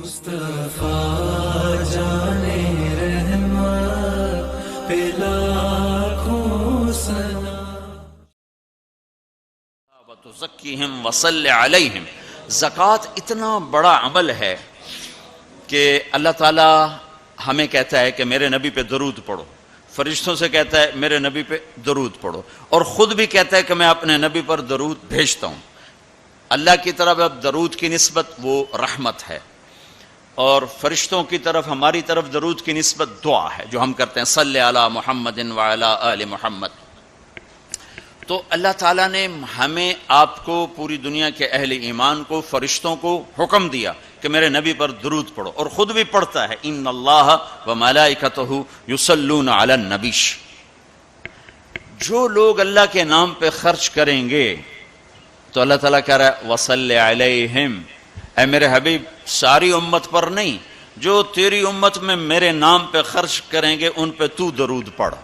مصطفیٰ جانے رحمت پہ لاکھوں سلام۔ وَتُزَكِّهِمْ وَصَلِّ عَلَيْهِمْ۔ زکوٰۃ اتنا بڑا عمل ہے کہ اللہ تعالیٰ ہمیں کہتا ہے کہ میرے نبی پہ درود پڑھو، فرشتوں سے کہتا ہے میرے نبی پہ درود پڑھو، اور خود بھی کہتا ہے کہ میں اپنے نبی پر درود بھیجتا ہوں۔ اللہ کی طرف اب درود کی نسبت وہ رحمت ہے، اور فرشتوں کی طرف ہماری طرف درود کی نسبت دعا ہے جو ہم کرتے ہیں، صلی علی محمد وعلی آل محمد۔ تو اللہ تعالیٰ نے ہمیں آپ کو، پوری دنیا کے اہل ایمان کو، فرشتوں کو حکم دیا کہ میرے نبی پر درود پڑھو، اور خود بھی پڑھتا ہے، ان اللہ وملائکتہ یصلون علی النبی۔ جو لوگ اللہ کے نام پہ خرچ کریں گے تو اللہ تعالیٰ کہہ رہا ہے وصلی علیہم، اے میرے حبیب ساری امت پر نہیں، جو تیری امت میں میرے نام پہ خرچ کریں گے ان پہ تو درود پڑھ۔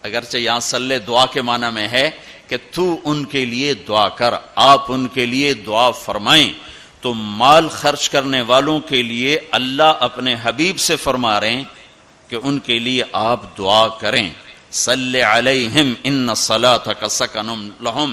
اگرچہ یہاں صلی دعا کے معنی میں ہے کہ تو ان کے لیے دعا کر، آپ ان کے لیے دعا فرمائیں۔ تو مال خرچ کرنے والوں کے لیے اللہ اپنے حبیب سے فرما رہے ہیں کہ ان کے لیے آپ دعا کریں، صلی علیہم ان صلاتک سکن لہم۔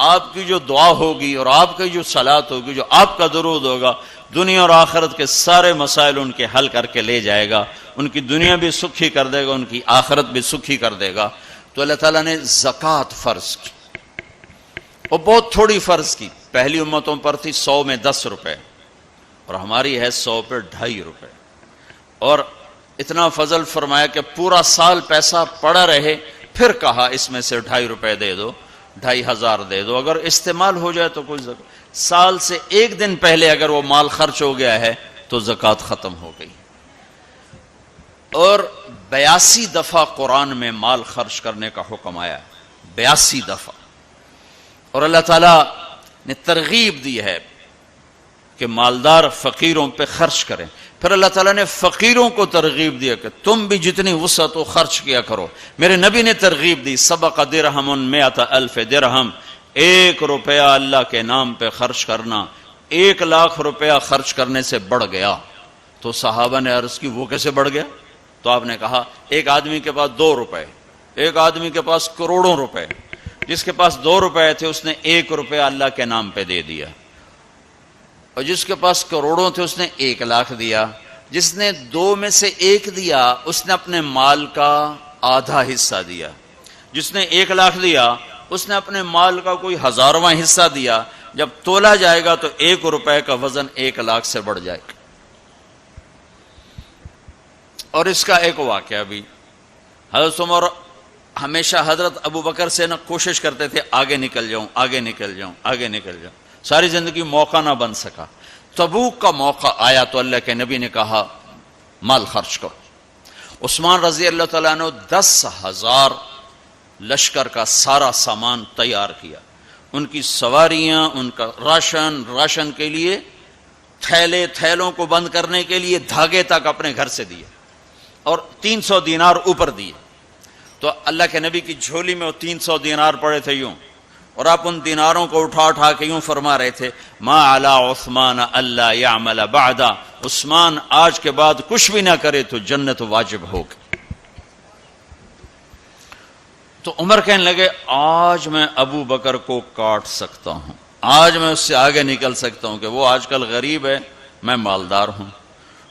آپ کی جو دعا ہوگی اور آپ کی جو صلات ہوگی، جو آپ کا درود ہوگا، دنیا اور آخرت کے سارے مسائل ان کے حل کر کے لے جائے گا، ان کی دنیا بھی سکھی کر دے گا، ان کی آخرت بھی سکھی کر دے گا۔ تو اللہ تعالیٰ نے زکوٰۃ فرض کی، اور بہت تھوڑی فرض کی۔ پہلی امتوں پر تھی 100 میں 10 روپے، اور ہماری ہے 100 پہ 2.5 روپے، اور اتنا فضل فرمایا کہ پورا سال پیسہ پڑا رہے، پھر کہا اس میں سے 2.5 روپے دے دو، 2,500 دے دو، اگر استعمال ہو جائے تو کوئی زکوٰۃ۔ سال سے ایک دن پہلے اگر وہ مال خرچ ہو گیا ہے تو زکوٰۃ ختم ہو گئی۔ اور 82 دفعہ قرآن میں مال خرچ کرنے کا حکم آیا ہے، 82 دفعہ، اور اللہ تعالیٰ نے ترغیب دی ہے کہ مالدار فقیروں پہ خرچ کریں۔ پھر اللہ تعالیٰ نے فقیروں کو ترغیب دیا کہ تم بھی جتنی وسعت ہو خرچ کیا کرو۔ میرے نبی نے ترغیب دی، سبق درہم 100,000 درہم، 1 روپیہ اللہ کے نام پہ خرچ کرنا 1 لاکھ روپیہ خرچ کرنے سے بڑھ گیا۔ تو صحابہ نے عرض کی وہ کیسے بڑھ گیا؟ تو آپ نے کہا ایک آدمی کے پاس 2 روپے، ایک آدمی کے پاس کروڑوں روپے، جس کے پاس 2 روپے تھے اس نے 1 روپیہ اللہ کے نام پہ دے دیا، اور جس کے پاس کروڑوں تھے اس نے 1 لاکھ دیا۔ جس نے 2 میں سے 1 دیا اس نے اپنے مال کا آدھا حصہ دیا، جس نے 1 لاکھ دیا اس نے اپنے مال کا کوئی 1000واں حصہ دیا۔ جب تولا جائے گا تو 1 روپے کا وزن 1 لاکھ سے بڑھ جائے گا۔ اور اس کا ایک واقعہ بھی، حضرت عمر ہمیشہ حضرت ابو بکر سے کوشش کرتے تھے آگے نکل جاؤں، آگے نکل جاؤں، آگے نکل جاؤں، ساری زندگی موقع نہ بن سکا۔ تبوک کا موقع آیا تو اللہ کے نبی نے کہا مال خرچ کرو۔ عثمان رضی اللہ تعالیٰ نے 10,000 لشکر کا سارا سامان تیار کیا، ان کی سواریاں، ان کا راشن کے لیے تھیلوں کو بند کرنے کے لیے دھاگے تک اپنے گھر سے دیے، اور 300 دینار اوپر دیے۔ تو اللہ کے نبی کی جھولی میں وہ 300 دینار پڑے تھے یوں، اور آپ ان دیناروں کو اٹھا اٹھا کے یوں فرما رہے تھے ما علی عثمان اللہ یعمل بعد، عثمان آج کے بعد کچھ بھی نہ کرے تو جنت واجب ہوگی۔ تو عمر کہنے لگے آج میں ابو بکر کو کاٹ سکتا ہوں، آج میں اس سے آگے نکل سکتا ہوں کہ وہ آج کل غریب ہے، میں مالدار ہوں،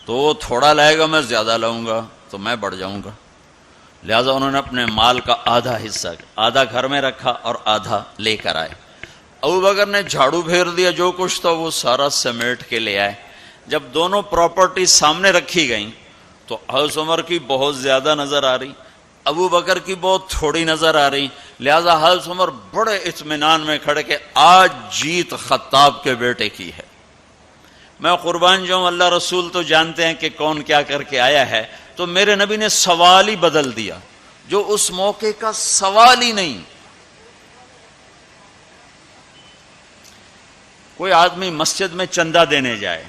تو وہ تھوڑا لائے گا میں زیادہ لاؤں گا تو میں بڑھ جاؤں گا۔ لہٰذا انہوں نے اپنے مال کا آدھا حصہ، آدھا گھر میں رکھا اور آدھا لے کر آئے۔ ابو بکر نے جھاڑو پھیر دیا، جو کچھ تھا وہ سارا سمیٹ کے لے آئے۔ جب دونوں پراپرٹی سامنے رکھی گئیں تو حضرت عمر کی بہت زیادہ نظر آ رہی، ابو بکر کی بہت تھوڑی نظر آ رہی۔ لہٰذا حضرت عمر بڑے اطمینان میں کھڑے کہ آج جیت خطاب کے بیٹے کی ہے۔ میں قربان جاؤں، اللہ رسول تو جانتے ہیں کہ کون کیا کر کے آیا ہے، تو میرے نبی نے سوال ہی بدل دیا جو اس موقع کا سوال ہی نہیں۔ کوئی آدمی مسجد میں چندہ دینے جائے،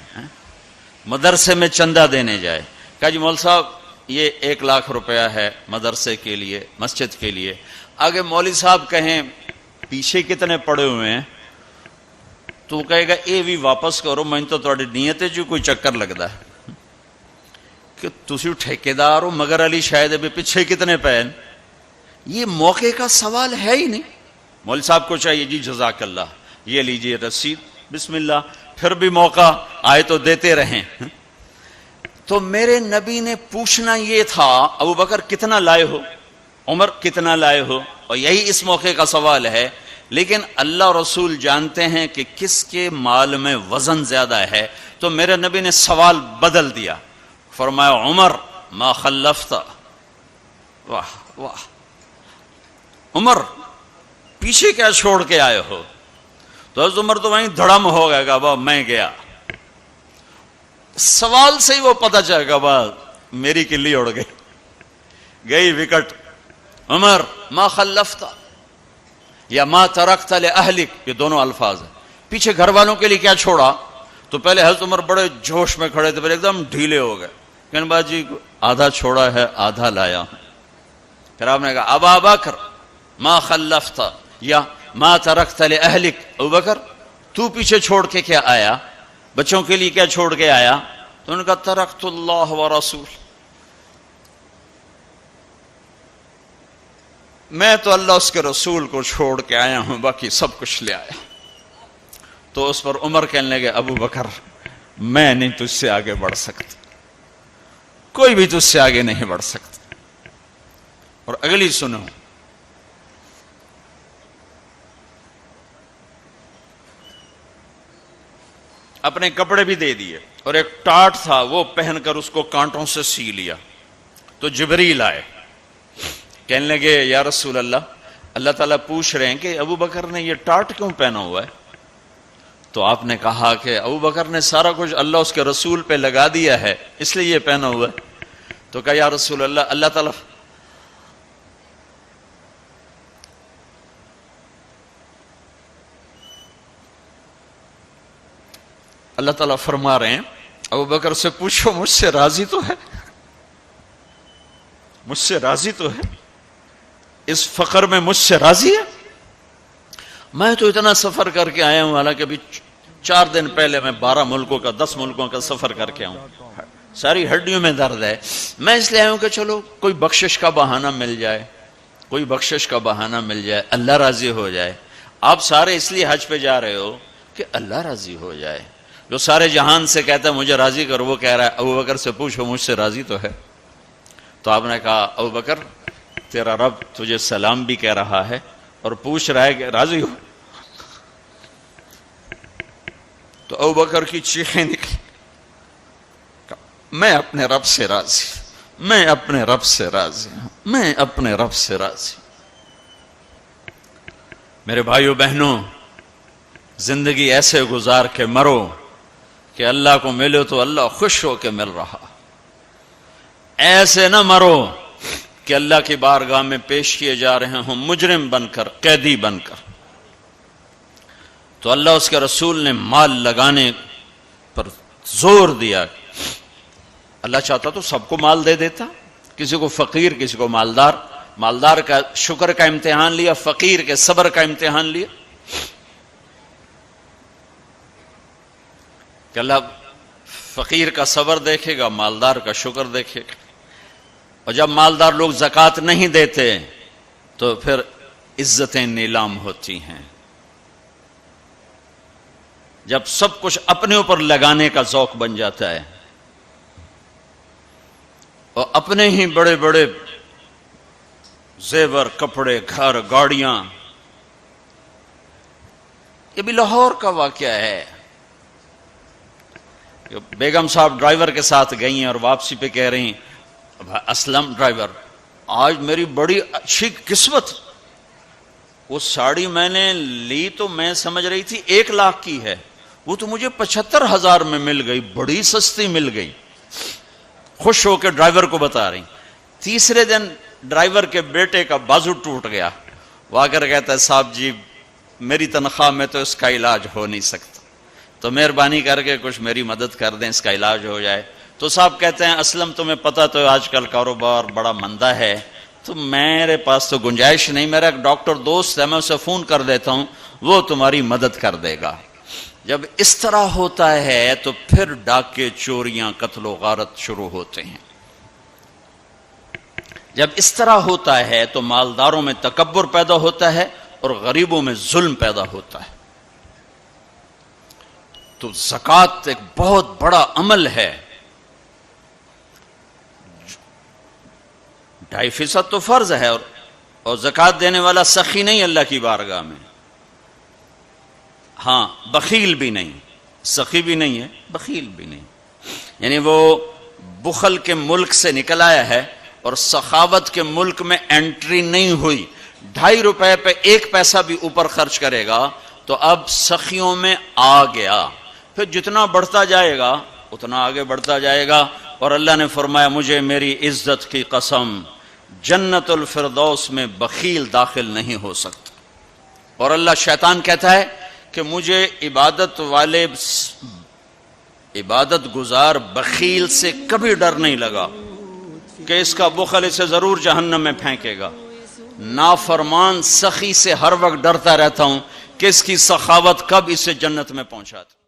مدرسے میں چندہ دینے جائے، کہا جی مول صاحب یہ 1 لاکھ روپیہ ہے مدرسے کے لیے، مسجد کے لیے۔ آگے مولوی صاحب کہیں پیچھے کتنے پڑے ہوئے ہیں، تو کہے گا اے بھی واپس کرو، میں تو تھوڑی نیت ہے جو کوئی چکر لگتا ہے۔ کہ تسی ٹھیکیدار ہو مگر علی شاید ابھی پیچھے کتنے پین. یہ موقع کا سوال ہے ہی نہیں. مولوی صاحب کو چاہیے جی جزاک اللہ یہ لیجئے رسید بسم اللہ, پھر بھی موقع آئے تو دیتے رہیں. تو میرے نبی نے پوچھنا یہ تھا ابو بکر کتنا لائے ہو, عمر کتنا لائے ہو, اور یہی اس موقع کا سوال ہے. لیکن اللہ رسول جانتے ہیں کہ کس کے مال میں وزن زیادہ ہے, تو میرے نبی نے سوال بدل دیا, فرمایا عمر ما خلفت. واہ واہ, عمر پیچھے کیا چھوڑ کے آئے ہو؟ تو حضرت عمر تو وہیں دھڑم ہو گیا کہ بابا میں گیا. سوال سے ہی وہ پتہ چل گیا با میری کلی اڑ گئی, گئی وکٹ. عمر ما خلفت یا ما ترکت لأہلک, یہ دونوں الفاظ ہیں. پیچھے گھر والوں کے لیے کیا چھوڑا؟ تو پہلے حضرت عمر بڑے جوش میں کھڑے تھے, پھر ایک دم ڈھیلے ہو گئے, کہنے با جی آدھا چھوڑا ہے آدھا لایا ہوں. پھر آپ نے کہا ابا بکر ما خلفت یا ما ترکت لأہلک, ابو بکر تو پیچھے چھوڑ کے کیا آیا, بچوں کے لیے کیا چھوڑ کے آیا؟ تو انہوں نے کہا ترکت اللہ ورسول, میں تو اللہ اس کے رسول کو چھوڑ کے آیا ہوں, باقی سب کچھ لے آیا. تو اس پر عمر کہنے لگے ابو بکر میں نہیں تجھ سے آگے بڑھ سکتا, کوئی بھی تجھ سے آگے نہیں بڑھ سکتا. اور اگلی سنو, اپنے کپڑے بھی دے دیے اور ایک ٹاٹ تھا وہ پہن کر اس کو کانٹوں سے سی لیا. تو جبریل آئے, کہنے لگے یا رسول اللہ, اللہ تعالیٰ پوچھ رہے ہیں کہ ابو بکر نے یہ ٹاٹ کیوں پہنا ہوا ہے؟ تو آپ نے کہا کہ ابو بکر نے سارا کچھ اللہ اس کے رسول پہ لگا دیا ہے اس لیے یہ پہنا ہوا ہے. تو کہا یا رسول اللہ, اللہ تعالیٰ اللہ تعالیٰ فرما رہے ہیں ابو بکر سے پوچھو مجھ سے راضی تو ہے, مجھ سے راضی تو ہے, اس فقر میں مجھ سے راضی ہے؟ میں تو اتنا سفر کر کے آیا ہوں, حالانکہ ابھی 4 دن پہلے میں 12 ملکوں کا 10 ملکوں کا سفر کر کے آؤں, ساری ہڈیوں میں درد ہے. میں اس لیے آیا ہوں کہ چلو کوئی بخشش کا بہانہ مل جائے, کوئی بخشش کا بہانہ مل جائے, اللہ راضی ہو جائے. آپ سارے اس لیے حج پہ جا رہے ہو کہ اللہ راضی ہو جائے. جو سارے جہان سے کہتا ہے مجھے راضی کر, وہ کہہ رہا ہے ابو بکر سے پوچھو مجھ سے راضی تو ہے. تو آپ نے کہا ابو بکر تیرا رب تجھے سلام بھی کہہ رہا ہے اور پوچھ رہا ہے کہ راضی ہو؟ تو ابو بکر کی چیخیں نکلی, میں اپنے رب سے راضی, میں اپنے رب سے راضی ہوں, میں اپنے رب سے راضی. میرے بھائیو بہنوں, زندگی ایسے گزار کے مرو کہ اللہ کو ملو تو اللہ خوش ہو کے مل رہا, ایسے نہ مرو کہ اللہ کی بارگاہ میں پیش کیے جا رہے ہوں مجرم بن کر, قیدی بن کر. تو اللہ اس کے رسول نے مال لگانے پر زور دیا. اللہ چاہتا تو سب کو مال دے دیتا, کسی کو فقیر کسی کو مالدار. مالدار کا شکر کا امتحان لیا, فقیر کے صبر کا امتحان لیا. کہ اللہ فقیر کا صبر دیکھے گا, مالدار کا شکر دیکھے گا. اور جب مالدار لوگ زکوٰۃ نہیں دیتے تو پھر عزتیں نیلام ہوتی ہیں. جب سب کچھ اپنے اوپر لگانے کا ذوق بن جاتا ہے اور اپنے ہی بڑے بڑے زیور, کپڑے, گھر, گاڑیاں. یہ بھی لاہور کا واقعہ ہے. بیگم صاحب ڈرائیور کے ساتھ گئی ہیں اور واپسی پہ کہہ رہی ہیں اسلم ڈرائیور آج میری بڑی اچھی قسمت, وہ ساڑی میں نے لی تو میں سمجھ رہی تھی 1 لاکھ کی ہے, وہ تو مجھے 75,000 میں مل گئی, بڑی سستی مل گئی. خوش ہو کے ڈرائیور کو بتا رہی. تیسرے دن ڈرائیور کے بیٹے کا بازو ٹوٹ گیا, وہ آ کر کہتا ہے صاحب جی میری تنخواہ میں تو اس کا علاج ہو نہیں سکتا, تو مہربانی کر کے کچھ میری مدد کر دیں, اس کا علاج ہو جائے. تو صاحب کہتے ہیں اسلم تمہیں پتہ تو آج کل کاروبار بڑا مندہ ہے, تو میرے پاس تو گنجائش نہیں, میرا ایک ڈاکٹر دوست ہے میں اسے فون کر دیتا ہوں, وہ تمہاری مدد کر دے گا. جب اس طرح ہوتا ہے تو پھر ڈاکے, چوریاں, قتل و غارت شروع ہوتے ہیں. جب اس طرح ہوتا ہے تو مالداروں میں تکبر پیدا ہوتا ہے اور غریبوں میں ظلم پیدا ہوتا ہے. تو زکوٰۃ ایک بہت بڑا عمل ہے. 2.5% تو فرض ہے اور زکوٰۃ دینے والا سخی نہیں اللہ کی بارگاہ میں. ہاں بخیل بھی نہیں، سخی بھی نہیں ہے، بخیل بھی نہیں. یعنی وہ بخل کے ملک سے نکل آیا ہے اور سخاوت کے ملک میں انٹری نہیں ہوئی. 2.5 روپے پہ 1 پیسہ بھی اوپر خرچ کرے گا تو اب سخیوں میں آ گیا. پھر جتنا بڑھتا جائے گا اتنا آگے بڑھتا جائے گا. اور اللہ نے فرمایا مجھے میری عزت کی قسم جنت الفردوس میں بخیل داخل نہیں ہو سکتا. اور اللہ شیطان کہتا ہے کہ مجھے عبادت گزار بخیل سے کبھی ڈر نہیں لگا کہ اس کا بخل اسے ضرور جہنم میں پھینکے گا. نافرمان سخی سے ہر وقت ڈرتا رہتا ہوں کہ اس کی سخاوت کب اسے جنت میں پہنچاتی.